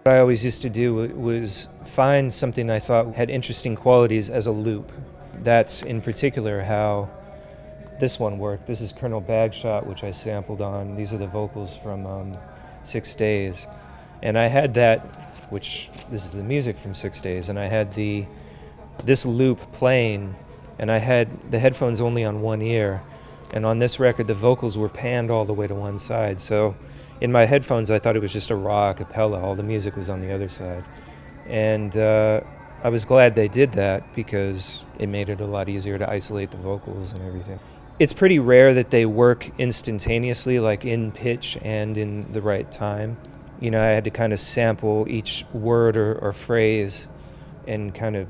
What I always used to do was find something I thought had interesting qualities as a loop. That's in particular how this one worked. This is Colonel Bagshot, which I sampled on. These are the vocals from 6 Days. And I had that, which this is the music from 6 Days, and I had this loop playing, and I had the headphones only on one ear. And on this record, the vocals were panned all the way to one side. So in my headphones, I thought it was just a raw a cappella. All the music was on the other side. And I was glad they did that because it made it a lot easier to isolate the vocals and everything. It's pretty rare that they work instantaneously, like in pitch and in the right time. You know, I had to kind of sample each word or phrase and kind of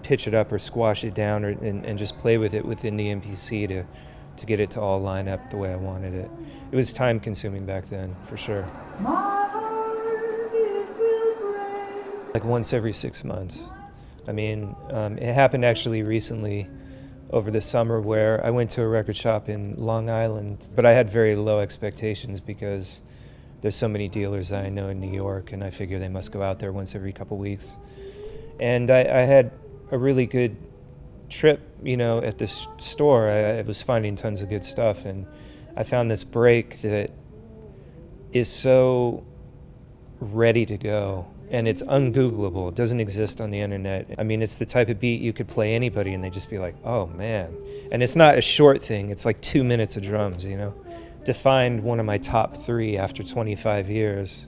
pitch it up or squash it down and just play with it within the MPC to get it to all line up the way I wanted it. It was time consuming back then, for sure. Like once every 6 months. I mean, it happened actually recently over the summer where I went to a record shop in Long Island, but I had very low expectations because there's so many dealers that I know in New York, and I figure they must go out there once every couple weeks. And I had a really good trip, you know, at this store. I was finding tons of good stuff, and I found this break that is so ready to go, and it's ungoogleable. It doesn't exist on the internet. I mean, it's the type of beat you could play anybody and they just be like, oh man. And it's not a short thing, it's like 2 minutes of drums, you know. To find one of my top 3 after 25 years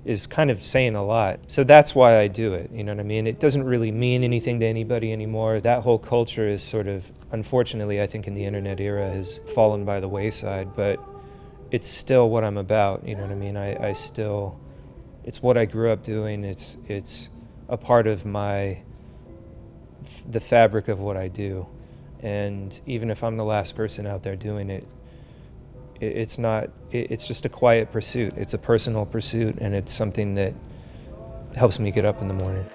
is kind of saying a lot. So that's why I do it, you know what I mean? It doesn't really mean anything to anybody anymore. That whole culture is sort of, unfortunately, I think in the internet era has fallen by the wayside, but it's still what I'm about, you know what I mean? I still, it's what I grew up doing. It's a part of the fabric of what I do. And even if I'm the last person out there doing it, it's just a quiet pursuit. It's a personal pursuit, and it's something that helps me get up in the morning.